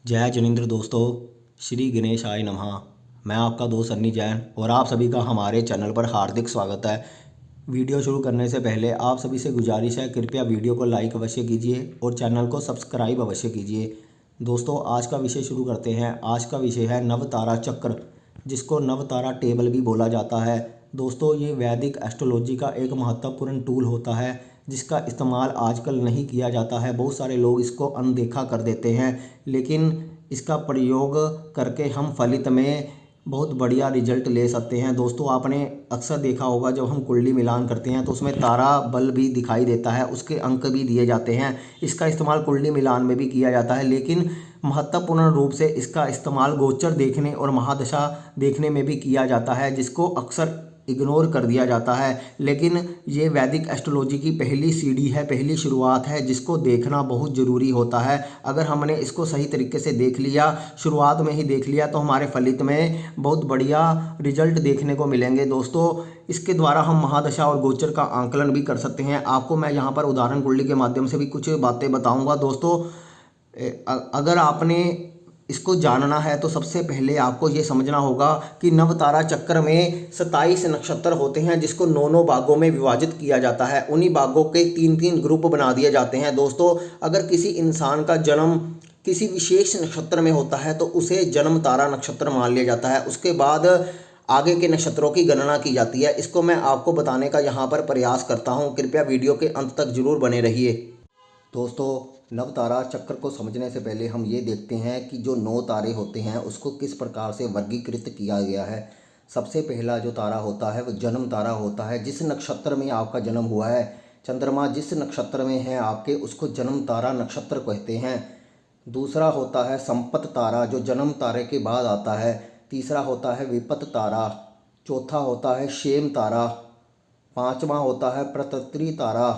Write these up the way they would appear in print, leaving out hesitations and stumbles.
जय जिनेंद्र दोस्तों। श्री गणेश आय नमः। मैं आपका दोस्त सन्नी जैन और आप सभी का हमारे चैनल पर हार्दिक स्वागत है। वीडियो शुरू करने से पहले आप सभी से गुजारिश है, कृपया वीडियो को लाइक अवश्य कीजिए और चैनल को सब्सक्राइब अवश्य कीजिए। दोस्तों, आज का विषय शुरू करते हैं। आज का विषय है नवतारा चक्र, जिसको नवतारा टेबल भी बोला जाता है। दोस्तों, ये वैदिक एस्ट्रोलॉजी का एक महत्वपूर्ण टूल होता है जिसका इस्तेमाल आजकल नहीं किया जाता है। बहुत सारे लोग इसको अनदेखा कर देते हैं, लेकिन इसका प्रयोग करके हम फलित में बहुत बढ़िया रिजल्ट ले सकते हैं। दोस्तों, आपने अक्सर देखा होगा जब हम कुंडली मिलान करते हैं तो उसमें तारा बल भी दिखाई देता है, उसके अंक भी दिए जाते हैं। इसका इस्तेमाल कुंडली मिलान में भी किया जाता है, लेकिन महत्वपूर्ण रूप से इसका इस्तेमाल गोचर देखने और महादशा देखने में भी किया जाता है, जिसको अक्सर इग्नोर कर दिया जाता है। लेकिन ये वैदिक एस्ट्रोलॉजी की पहली सीढ़ी है, पहली शुरुआत है, जिसको देखना बहुत ज़रूरी होता है। अगर हमने इसको सही तरीके से देख लिया, शुरुआत में ही देख लिया, तो हमारे फलित में बहुत बढ़िया रिजल्ट देखने को मिलेंगे। दोस्तों, इसके द्वारा हम महादशा और गोचर का आंकलन भी कर सकते हैं। आपको मैं यहाँ पर उदाहरण कुंडली के माध्यम से भी कुछ बातें बताऊँगा। दोस्तों, अगर आपने इसको जानना है तो सबसे पहले आपको ये समझना होगा कि नवतारा चक्र में 27 नक्षत्र होते हैं, जिसको 9 भागों में विभाजित किया जाता है। उन्हीं भागों के 3-3 ग्रुप बना दिए जाते हैं। दोस्तों, अगर किसी इंसान का जन्म किसी विशेष नक्षत्र में होता है तो उसे जन्म तारा नक्षत्र मान लिया जाता है। उसके बाद आगे के नक्षत्रों की गणना की जाती है। इसको मैं आपको बताने का यहाँ पर प्रयास करता हूँ। कृपया वीडियो के अंत तक जरूर बने रहिए। दोस्तों, नवतारा चक्र को समझने से पहले हम ये देखते हैं कि जो 9 तारे होते हैं उसको किस प्रकार से वर्गीकृत किया गया है। सबसे पहला जो तारा होता है वो जन्म तारा होता है। जिस नक्षत्र में आपका जन्म हुआ है, चंद्रमा जिस नक्षत्र में है आपके, उसको जन्म तारा नक्षत्र कहते हैं। दूसरा होता है संपत तारा, जो जन्म तारे के बाद आता है। तीसरा होता है विपत तारा। चौथा होता है शेम तारा। पांचवा होता है प्रतत्री तारा।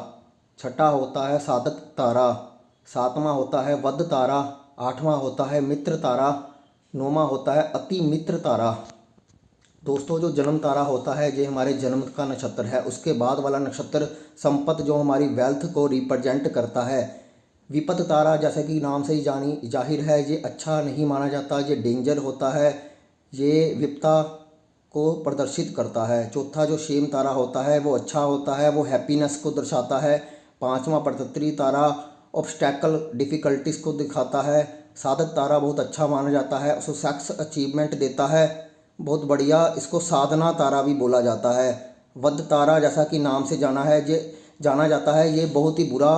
छठा होता है साधक तारा। सातवां होता है वध तारा। आठवां होता है मित्र तारा। नौवां होता है अति मित्र तारा। दोस्तों, जो जन्म तारा होता है ये हमारे जन्म का नक्षत्र है। उसके बाद वाला नक्षत्र संपत, जो हमारी वेल्थ को रिप्रेजेंट करता है। विपत तारा, जैसे कि नाम से ही जाहिर है, ये अच्छा नहीं माना जाता, ये डेंजर होता है, ये विपता को प्रदर्शित करता है। चौथा जो शेम तारा होता है वो अच्छा होता है, वो हैप्पीनेस को दर्शाता है। पांचवा प्रतत्री तारा ऑब्स्टैकल डिफ़िकल्टीज को दिखाता है। साधक तारा बहुत अच्छा माना जाता है, उसको सक्सेस अचीवमेंट देता है, बहुत बढ़िया। इसको साधना तारा भी बोला जाता है। वध तारा, जैसा कि नाम से जाना जाता है, ये बहुत ही बुरा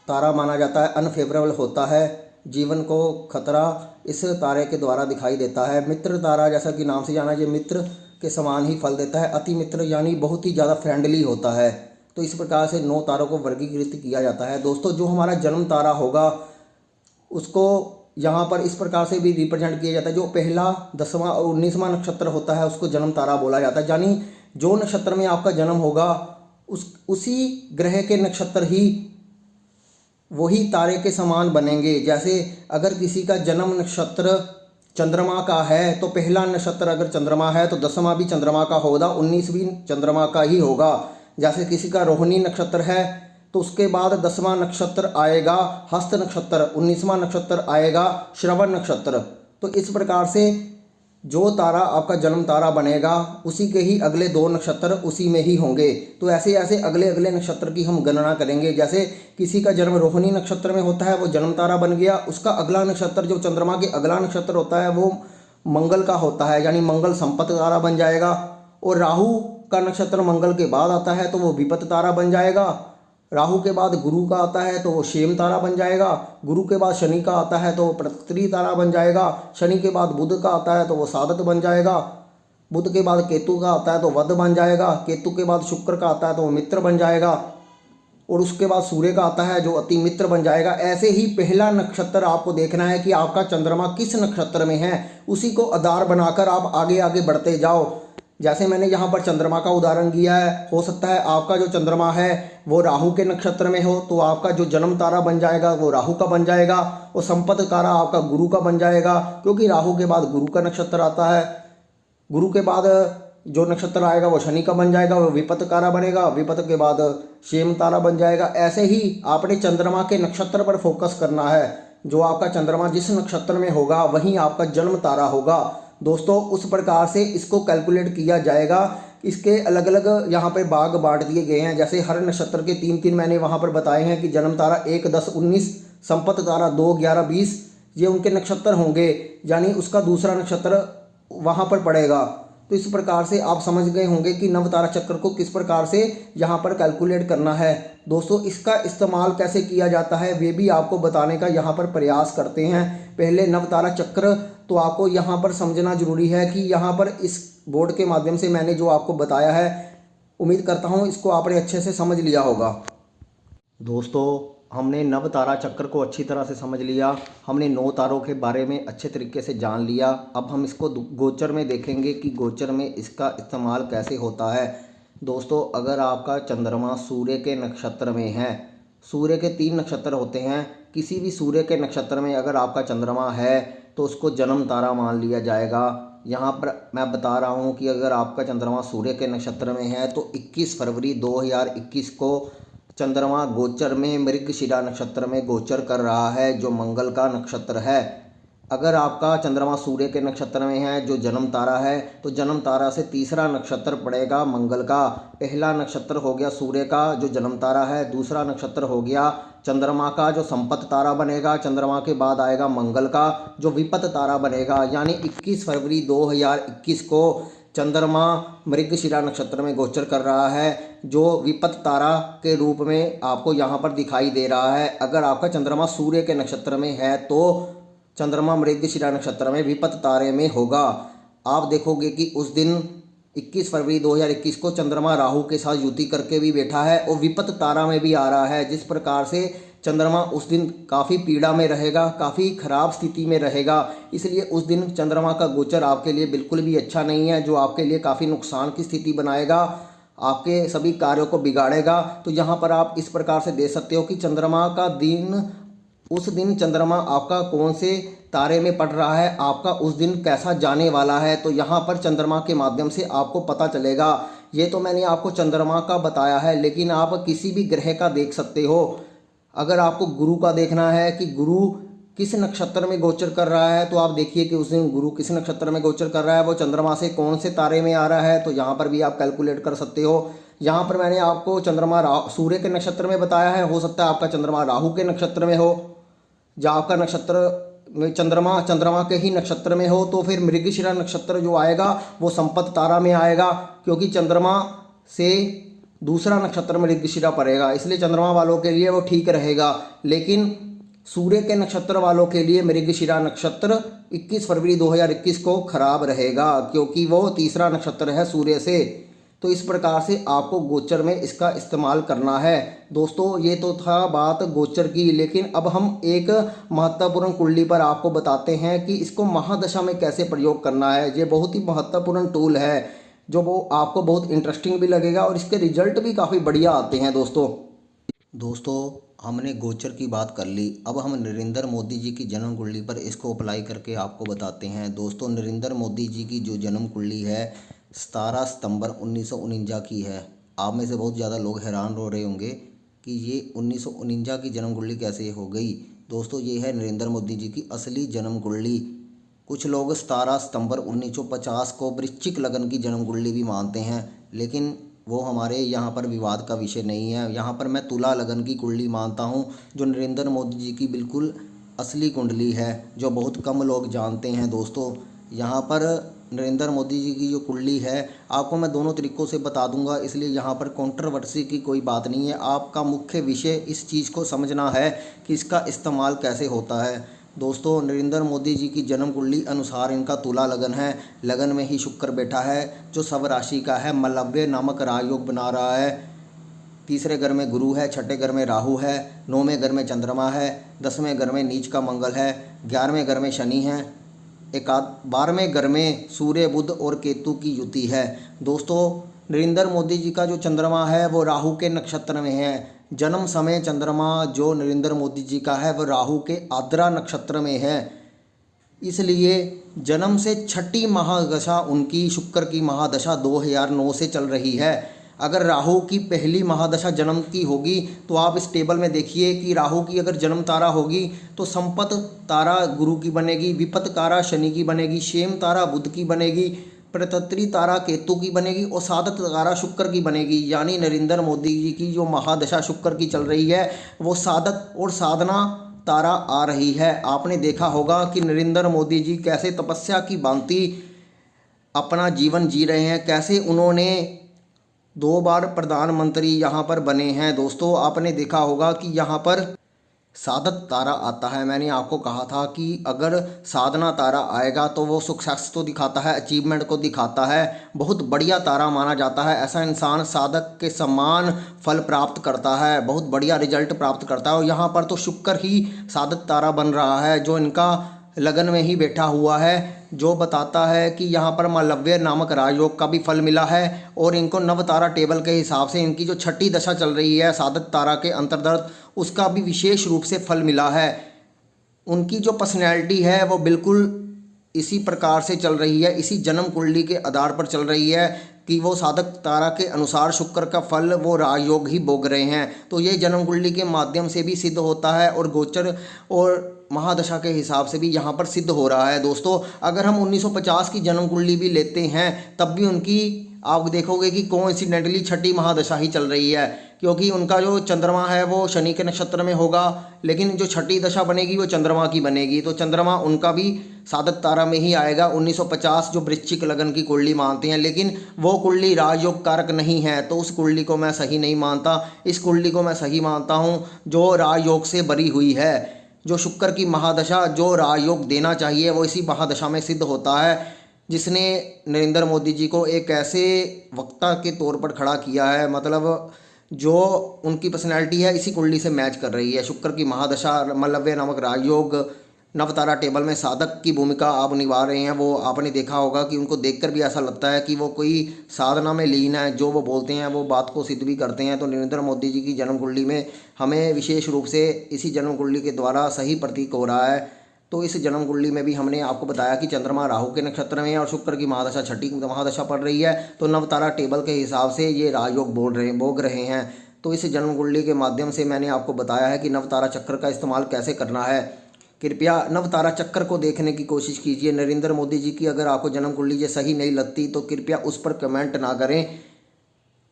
तारा माना जाता है, अनफेवरेबल होता है, जीवन को खतरा इस तारे के द्वारा दिखाई देता है। मित्र तारा, जैसा कि नाम से जाना, ये मित्र के समान ही फल देता है। अति मित्र यानी बहुत ही ज़्यादा फ्रेंडली होता है। तो इस प्रकार से 9 तारों को वर्गीकृत किया जाता है। दोस्तों, जो हमारा जन्म तारा होगा उसको यहाँ पर इस प्रकार से भी रिप्रेजेंट किया जाता है। जो पहला, 10वां और 19वां नक्षत्र होता है उसको जन्म तारा बोला जाता है। यानी जो नक्षत्र में आपका जन्म होगा उसी ग्रह के नक्षत्र ही वही तारे के समान बनेंगे। जैसे अगर किसी का जन्म नक्षत्र चंद्रमा का है तो पहला नक्षत्र अगर चंद्रमा है तो 10वां भी चंद्रमा का होगा, 19 भी चंद्रमा का ही होगा। जैसे किसी का रोहिणी नक्षत्र है तो उसके बाद 10वां नक्षत्र आएगा हस्त नक्षत्र, 19वां नक्षत्र आएगा श्रवण नक्षत्र। तो इस प्रकार से जो तारा आपका जन्म तारा बनेगा उसी के ही अगले 2 नक्षत्र उसी में ही होंगे। तो ऐसे ऐसे अगले अगले नक्षत्र की हम गणना करेंगे। जैसे किसी का जन्म रोहिणी नक्षत्र में होता है, वो जन्म तारा बन गया। उसका अगला नक्षत्र, जो चंद्रमा के अगला नक्षत्र होता है, वो मंगल का होता है, यानी मंगल संपत तारा बन जाएगा। और राहु का नक्षत्र मंगल के बाद आता है तो वो विपत तारा बन जाएगा। राहु के बाद गुरु का आता है तो वो शेम तारा बन जाएगा। गुरु के बाद शनि का आता है तो वो प्रतत्री तारा बन जाएगा। शनि के बाद बुध का आता है तो वो साधक बन जाएगा। बुध के बाद केतु का आता है तो वध बन जाएगा। केतु के बाद शुक्र का आता है तो वो मित्र बन जाएगा। और उसके बाद सूर्य का आता है जो अति मित्र बन जाएगा। ऐसे ही पहला नक्षत्र आपको देखना है कि आपका चंद्रमा किस नक्षत्र में है, उसी को आधार बनाकर आप आगे आगे बढ़ते जाओ। जैसे मैंने यहाँ पर चंद्रमा का उदाहरण दिया है, हो सकता है आपका जो चंद्रमा है वो राहु के नक्षत्र में हो तो आपका जो जन्म तारा बन जाएगा वो राहु का बन जाएगा, और संपत तारा आपका गुरु का बन जाएगा, क्योंकि राहु के बाद गुरु का नक्षत्र आता है। गुरु के बाद जो नक्षत्र आएगा वो शनि का बन जाएगा, वो विपत तारा बनेगा। विपत के बाद शेम तारा बन जाएगा। ऐसे ही आपने चंद्रमा के नक्षत्र पर फोकस करना है। जो आपका चंद्रमा जिस नक्षत्र में होगा वहीं आपका जन्म तारा होगा दोस्तों। उस प्रकार से इसको कैलकुलेट किया जाएगा। इसके अलग अलग यहाँ पे भाग बांट दिए गए हैं। जैसे हर नक्षत्र के 3-3 मैंने वहाँ पर बताए हैं कि जन्म तारा 1, 10, 19, संपत्ति तारा 2, 11, 20 ये उनके नक्षत्र होंगे, यानी उसका दूसरा नक्षत्र वहाँ पर पड़ेगा। तो इस प्रकार से आप समझ गए होंगे कि नव तारा चक्र को किस प्रकार से यहाँ पर कैलकुलेट करना है दोस्तों। इसका इस्तेमाल कैसे किया जाता है वे भी आपको बताने का यहाँ पर प्रयास करते हैं। पहले नव तारा चक्र तो आपको यहाँ पर समझना जरूरी है कि यहाँ पर इस बोर्ड के माध्यम से मैंने जो आपको बताया है, उम्मीद करता हूँ इसको आपने अच्छे से समझ लिया होगा। दोस्तों हमने नव तारा चक्र को अच्छी तरह से समझ लिया, हमने 9 तारों के बारे में अच्छे तरीके से जान लिया। अब हम इसको गोचर में देखेंगे कि गोचर में इसका इस्तेमाल कैसे होता है। दोस्तों अगर आपका चंद्रमा सूर्य के नक्षत्र में है, सूर्य के 3 नक्षत्र होते हैं, किसी भी सूर्य के नक्षत्र में अगर आपका चंद्रमा है तो उसको जन्म तारा मान लिया जाएगा। यहाँ पर मैं बता रहा हूँ कि अगर आपका चंद्रमा सूर्य के नक्षत्र में है तो 21 फरवरी 2021 को चंद्रमा गोचर में मृगशिरा नक्षत्र में गोचर कर रहा है, जो मंगल का नक्षत्र है। अगर आपका चंद्रमा सूर्य के नक्षत्र में है जो जन्म तारा है, तो जन्म तारा से तीसरा नक्षत्र पड़ेगा मंगल का। पहला नक्षत्र हो गया सूर्य का जो जन्म तारा है, दूसरा नक्षत्र हो गया चंद्रमा का जो संपत्ति तारा बनेगा, चंद्रमा के बाद आएगा मंगल का जो विपत्ति तारा बनेगा। यानी 21 फरवरी 2021 को चंद्रमा मृगशिरा नक्षत्र में गोचर कर रहा है, जो विपत्ति तारा के रूप में आपको यहाँ पर दिखाई दे रहा है। अगर आपका चंद्रमा सूर्य के नक्षत्र में है तो चंद्रमा मृगशिरा नक्षत्र में विपत्ति तारे में होगा। आप देखोगे कि उस दिन 21 फरवरी 2021 को चंद्रमा राहु के साथ युति करके भी बैठा है और विपत्ति तारा में भी आ रहा है। जिस प्रकार से चंद्रमा उस दिन काफ़ी पीड़ा में रहेगा, काफ़ी खराब स्थिति में रहेगा, इसलिए उस दिन चंद्रमा का गोचर आपके लिए बिल्कुल भी अच्छा नहीं है, जो आपके लिए काफ़ी नुकसान की स्थिति बनाएगा, आपके सभी कार्यों को बिगाड़ेगा। तो यहाँ पर आप इस प्रकार से दे सकते हो कि चंद्रमा का दिन, उस दिन चंद्रमा आपका कौन से तारे में पड़ रहा है, आपका उस दिन कैसा जाने वाला है, तो यहाँ पर चंद्रमा के माध्यम से आपको पता चलेगा। ये तो मैंने आपको चंद्रमा का बताया है, लेकिन आप किसी भी ग्रह का देख सकते हो। अगर आपको गुरु का देखना है कि गुरु किस नक्षत्र में गोचर कर रहा है, तो आप देखिए कि उस दिन गुरु किस नक्षत्र में गोचर कर रहा है, वो चंद्रमा से कौन से तारे में आ रहा है, तो यहाँ पर भी आप कैलकुलेट कर सकते हो। यहाँ पर मैंने आपको चंद्रमा सूर्य के नक्षत्र में बताया है, हो सकता है आपका चंद्रमा राहु के नक्षत्र में हो, या आपका नक्षत्र में चंद्रमा के ही नक्षत्र में हो, तो फिर मृगशिरा नक्षत्र जो आएगा वो संपत्ति तारा में आएगा, क्योंकि चंद्रमा से दूसरा नक्षत्र मृगशिरा पड़ेगा, इसलिए चंद्रमा वालों के लिए वो ठीक रहेगा। लेकिन सूर्य के नक्षत्र वालों के लिए मृगशिरा नक्षत्र 21 फरवरी 2021 को खराब रहेगा, क्योंकि वो तीसरा नक्षत्र है सूर्य से। तो इस प्रकार से आपको गोचर में इसका इस्तेमाल करना है। दोस्तों ये तो था बात गोचर की, लेकिन अब हम एक महत्वपूर्ण कुंडली पर आपको बताते हैं कि इसको महादशा में कैसे प्रयोग करना है। ये बहुत ही महत्वपूर्ण टूल है, जो वो आपको बहुत इंटरेस्टिंग भी लगेगा और इसके रिजल्ट भी काफ़ी बढ़िया आते हैं। दोस्तों हमने गोचर की बात कर ली, अब हम नरेंद्र मोदी जी की जन्म कुंडली पर इसको अप्लाई करके आपको बताते हैं। दोस्तों नरेंद्र मोदी जी की जो जन्म कुंडली है 17 सितंबर 1949 की है। आप में से बहुत ज़्यादा लोग हैरान हो रहे होंगे कि ये 1949 की जन्म कुंडली कैसे हो गई। दोस्तों ये है नरेंद्र मोदी जी की असली जन्म कुंडली। कुछ लोग 17 सितंबर 1950 को वृश्चिक लगन की जन्म कुंडली भी मानते हैं, लेकिन वो हमारे यहाँ पर विवाद का विषय नहीं है। यहाँ पर मैं तुला लगन की कुंडली मानता हूँ, जो नरेंद्र मोदी जी की बिल्कुल असली कुंडली है, जो बहुत कम लोग जानते हैं। दोस्तों यहाँ पर नरेंद्र मोदी जी की जो कुंडली है आपको मैं दोनों तरीक़ों से बता दूंगा, इसलिए यहाँ पर कंट्रोवर्सी की कोई बात नहीं है। आपका मुख्य विषय इस चीज़ को समझना है कि इसका इस्तेमाल कैसे होता है। दोस्तों नरेंद्र मोदी जी की जन्म कुंडली अनुसार इनका तुला लगन है, लगन में ही शुक्र बैठा है जो सब राशि का है, मलव्य नामक राजयोग बना रहा है। तीसरे घर में गुरु है, छठे घर में राहु है, 9वें घर में चंद्रमा है, 10वें घर में नीच का मंगल है, 11वें घर में शनि है, 12वें घर में सूर्य बुध और केतु की युति है। दोस्तों नरेंद्र मोदी जी का जो चंद्रमा है वो राहु के नक्षत्र में है। जन्म समय चंद्रमा जो नरेंद्र मोदी जी का है वह राहु के आद्रा नक्षत्र में है, इसलिए जन्म से छठी महादशा उनकी शुक्र की महादशा 2009 से चल रही है। अगर राहु की पहली महादशा जन्म की होगी तो आप इस टेबल में देखिए कि राहु की अगर जन्म तारा होगी तो संपत तारा गुरु की बनेगी, विपत तारा शनि की बनेगी, क्षेम तारा बुध की बनेगी, प्रतत्री तारा केतु की बनेगी और साधक तारा शुक्र की बनेगी। यानी नरेंद्र मोदी जी की जो महादशा शुक्र की चल रही है वो साधक और साधना तारा आ रही है। आपने देखा होगा कि नरेंद्र मोदी जी कैसे तपस्या की भांति अपना जीवन जी रहे हैं, कैसे उन्होंने 2 बार प्रधानमंत्री यहाँ पर बने हैं। दोस्तों आपने देखा होगा कि यहाँ पर साधक तारा आता है। मैंने आपको कहा था कि अगर साधना तारा आएगा तो वो सक्सेस तो दिखाता है, अचीवमेंट को दिखाता है, बहुत बढ़िया तारा माना जाता है। ऐसा इंसान साधक के समान फल प्राप्त करता है, बहुत बढ़िया रिजल्ट प्राप्त करता है। और यहाँ पर तो शुक्र ही साधक तारा बन रहा है जो इनका लगन में ही बैठा हुआ है, जो बताता है कि यहाँ पर मालव्य नामक राजयोग का भी फल मिला है। और इनको नव तारा टेबल के हिसाब से इनकी जो छठी दशा चल रही है साधक तारा के अंतर्गत उसका भी विशेष रूप से फल मिला है। उनकी जो पर्सनैलिटी है वो बिल्कुल इसी प्रकार से चल रही है, इसी जन्म कुंडली के आधार पर चल रही है कि वो साधक तारा के अनुसार शुक्र का फल वो राजयोग ही भोग रहे हैं। तो ये जन्म कुंडली के माध्यम से भी सिद्ध होता है और गोचर और महादशा के हिसाब से भी यहाँ पर सिद्ध हो रहा है। दोस्तों अगर हम 1950 की जन्म कुंडली भी लेते हैं तब भी उनकी आप देखोगे कि कोइंसिडेंटली छठी महादशा ही चल रही है, क्योंकि उनका जो चंद्रमा है वो शनि के नक्षत्र में होगा, लेकिन जो छठी दशा बनेगी वो चंद्रमा की बनेगी। तो चंद्रमा उनका भी साधक तारा में ही आएगा। 1950 जो वृश्चिक लगन की कुंडली मानते हैं, लेकिन वो कुंडली राजयोग कारक नहीं है, तो उस कुंडली को मैं सही नहीं मानता। इस कुंडली को मैं सही मानता हूँ जो राजयोग से भरी हुई है। जो शुक्र की महादशा जो राजयोग देना चाहिए वो इसी महादशा में सिद्ध होता है, जिसने नरेंद्र मोदी जी को एक ऐसे वक्ता के तौर पर खड़ा किया है। मतलब जो उनकी पर्सनैलिटी है इसी कुंडली से मैच कर रही है। शुक्र की महादशा मलव्य नामक राजयोग नवतारा टेबल में साधक की भूमिका आप निभा रहे हैं। वो आपने देखा होगा कि उनको देखकर भी ऐसा लगता है कि वो कोई साधना में लीन है, जो वो बोलते हैं वो बात को सिद्ध भी करते हैं। तो नरेंद्र मोदी जी की जन्म कुंडली में हमें विशेष रूप से इसी जन्म कुंडली के द्वारा सही प्रतीक हो रहा है। तो इस जन्म कुंडली में भी हमने आपको बताया कि चंद्रमा राहु के नक्षत्र में है और शुक्र की महादशा छठी महादशा पड़ रही है। तो नवतारा टेबल के हिसाब से ये राजयोग भोग रहे हैं। तो इस जन्म कुंडली के माध्यम से मैंने आपको बताया है कि नवतारा चक्र का इस्तेमाल कैसे करना है। कृपया नवतारा चक्र को देखने की कोशिश कीजिए। नरेंद्र मोदी जी की अगर आपको जन्म कुंडली ये सही नहीं लगती तो कृपया उस पर कमेंट ना करें।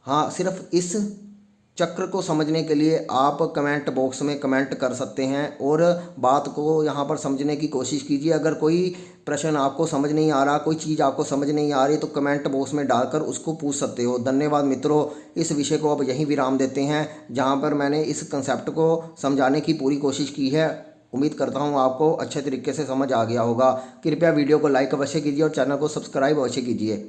हाँ, सिर्फ इस चक्र को समझने के लिए आप कमेंट बॉक्स में कमेंट कर सकते हैं और बात को यहाँ पर समझने की कोशिश कीजिए। अगर कोई प्रश्न आपको समझ नहीं आ रहा, कोई चीज़ आपको समझ नहीं आ रही तो कमेंट बॉक्स में डालकर उसको पूछ सकते हो। धन्यवाद मित्रों। इस विषय को अब यहीं विराम देते हैं, जहाँ पर मैंने इस कंसेप्ट को समझाने की पूरी कोशिश की है। उम्मीद करता हूँ आपको अच्छे तरीके से समझ आ गया होगा। कृपया वीडियो को लाइक अवश्य कीजिए और चैनल को सब्सक्राइब अवश्य कीजिए।